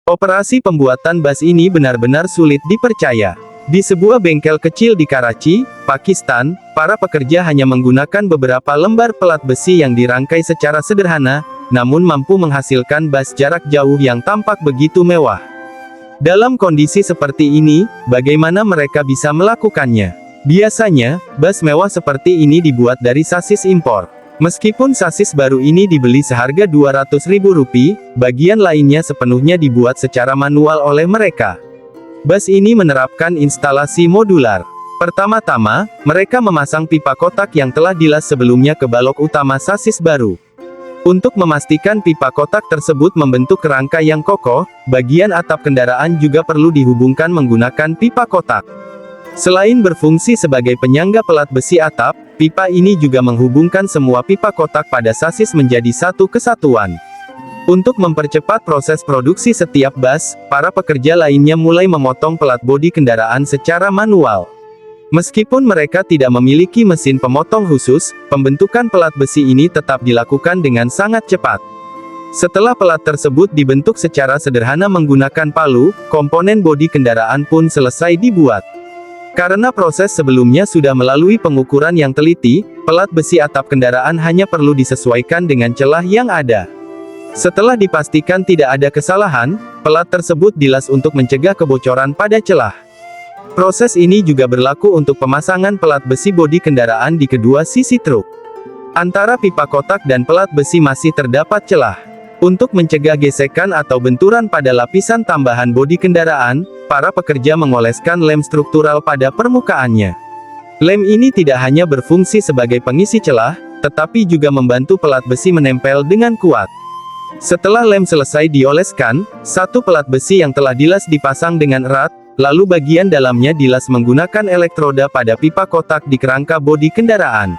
Operasi pembuatan bas ini benar-benar sulit dipercaya. Di sebuah bengkel kecil di Karachi, Pakistan, para pekerja hanya menggunakan beberapa lembar pelat besi yang dirangkai secara sederhana, namun mampu menghasilkan bas jarak jauh yang tampak begitu mewah. Dalam kondisi seperti ini, bagaimana mereka bisa melakukannya? Biasanya, bas mewah seperti ini dibuat dari sasis impor. Meskipun sasis baru ini dibeli seharga Rp200.000, bagian lainnya sepenuhnya dibuat secara manual oleh mereka. Bas ini menerapkan instalasi modular. Pertama-tama, mereka memasang pipa kotak yang telah dilas sebelumnya ke balok utama sasis baru. Untuk memastikan pipa kotak tersebut membentuk kerangka yang kokoh, bagian atap kendaraan juga perlu dihubungkan menggunakan pipa kotak. Selain berfungsi sebagai penyangga pelat besi atap, pipa ini juga menghubungkan semua pipa kotak pada sasis menjadi satu kesatuan. Untuk mempercepat proses produksi setiap bas, para pekerja lainnya mulai memotong pelat bodi kendaraan secara manual. Meskipun mereka tidak memiliki mesin pemotong khusus, pembentukan pelat besi ini tetap dilakukan dengan sangat cepat. Setelah pelat tersebut dibentuk secara sederhana menggunakan palu, komponen bodi kendaraan pun selesai dibuat. Karena proses sebelumnya sudah melalui pengukuran yang teliti, pelat besi atap kendaraan hanya perlu disesuaikan dengan celah yang ada. Setelah dipastikan tidak ada kesalahan, pelat tersebut dilas untuk mencegah kebocoran pada celah. Proses ini juga berlaku untuk pemasangan pelat besi bodi kendaraan di kedua sisi truk. Antara pipa kotak dan pelat besi masih terdapat celah. Untuk mencegah gesekan atau benturan pada lapisan tambahan bodi kendaraan, para pekerja mengoleskan lem struktural pada permukaannya. Lem ini tidak hanya berfungsi sebagai pengisi celah, tetapi juga membantu pelat besi menempel dengan kuat. Setelah lem selesai dioleskan, satu pelat besi yang telah dilas dipasang dengan erat, lalu bagian dalamnya dilas menggunakan elektroda pada pipa kotak di kerangka bodi kendaraan.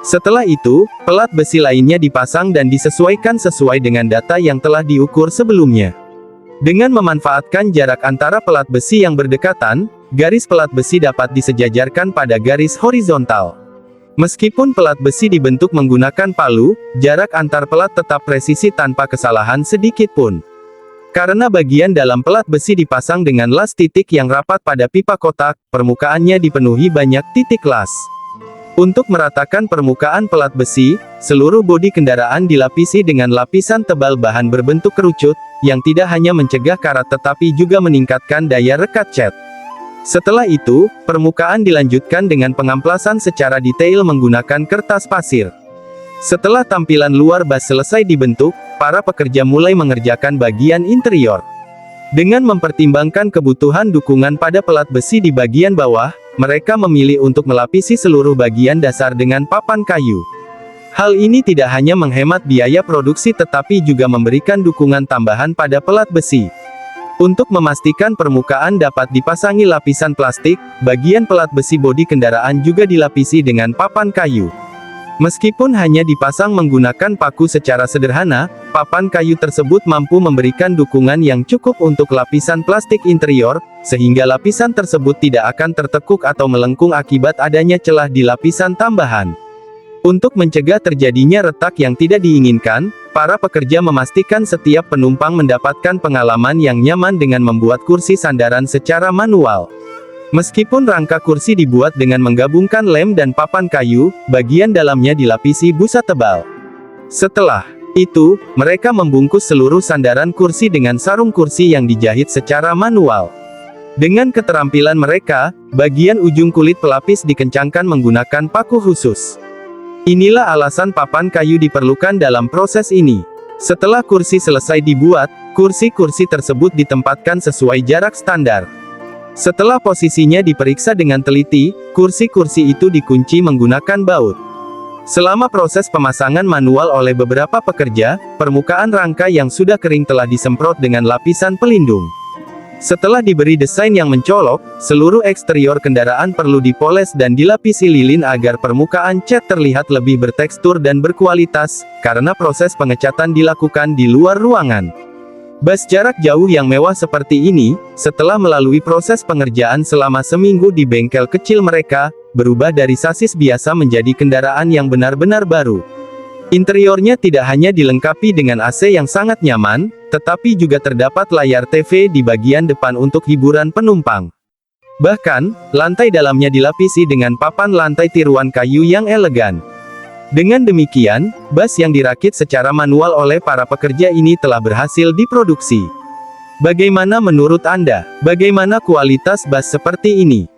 Setelah itu, pelat besi lainnya dipasang dan disesuaikan sesuai dengan data yang telah diukur sebelumnya. Dengan memanfaatkan jarak antara pelat besi yang berdekatan, garis pelat besi dapat disejajarkan pada garis horizontal. Meskipun pelat besi dibentuk menggunakan palu, jarak antar pelat tetap presisi tanpa kesalahan sedikit pun. Karena bagian dalam pelat besi dipasang dengan las titik yang rapat pada pipa kotak, permukaannya dipenuhi banyak titik las. Untuk meratakan permukaan pelat besi, seluruh bodi kendaraan dilapisi dengan lapisan tebal bahan berbentuk kerucut, yang tidak hanya mencegah karat tetapi juga meningkatkan daya rekat cat. Setelah itu, permukaan dilanjutkan dengan pengamplasan secara detail menggunakan kertas pasir. Setelah tampilan luar bas selesai dibentuk, para pekerja mulai mengerjakan bagian interior. Dengan mempertimbangkan kebutuhan dukungan pada pelat besi di bagian bawah, mereka memilih untuk melapisi seluruh bagian dasar dengan papan kayu. Hal ini tidak hanya menghemat biaya produksi tetapi juga memberikan dukungan tambahan pada pelat besi. Untuk memastikan permukaan dapat dipasangi lapisan plastik, bagian pelat besi bodi kendaraan juga dilapisi dengan papan kayu. Meskipun hanya dipasang menggunakan paku secara sederhana, papan kayu tersebut mampu memberikan dukungan yang cukup untuk lapisan plastik interior, sehingga lapisan tersebut tidak akan tertekuk atau melengkung akibat adanya celah di lapisan tambahan. Untuk mencegah terjadinya retak yang tidak diinginkan, para pekerja memastikan setiap penumpang mendapatkan pengalaman yang nyaman dengan membuat kursi sandaran secara manual. Meskipun rangka kursi dibuat dengan menggabungkan lem dan papan kayu, bagian dalamnya dilapisi busa tebal. Setelah itu, mereka membungkus seluruh sandaran kursi dengan sarung kursi yang dijahit secara manual. Dengan keterampilan mereka, bagian ujung kulit pelapis dikencangkan menggunakan paku khusus. Inilah alasan papan kayu diperlukan dalam proses ini. Setelah kursi selesai dibuat, kursi-kursi tersebut ditempatkan sesuai jarak standar. Setelah posisinya diperiksa dengan teliti, kursi-kursi itu dikunci menggunakan baut. Selama proses pemasangan manual oleh beberapa pekerja, permukaan rangka yang sudah kering telah disemprot dengan lapisan pelindung. Setelah diberi desain yang mencolok, seluruh eksterior kendaraan perlu dipoles dan dilapisi lilin agar permukaan cat terlihat lebih bertekstur dan berkualitas, karena proses pengecatan dilakukan di luar ruangan. Bas jarak jauh yang mewah seperti ini, setelah melalui proses pengerjaan selama seminggu di bengkel kecil mereka, berubah dari sasis biasa menjadi kendaraan yang benar-benar baru. Interiornya tidak hanya dilengkapi dengan AC yang sangat nyaman, tetapi juga terdapat layar TV di bagian depan untuk hiburan penumpang. Bahkan, lantai dalamnya dilapisi dengan papan lantai tiruan kayu yang elegan. Dengan demikian, bus yang dirakit secara manual oleh para pekerja ini telah berhasil diproduksi. Bagaimana menurut Anda? Bagaimana kualitas bus seperti ini?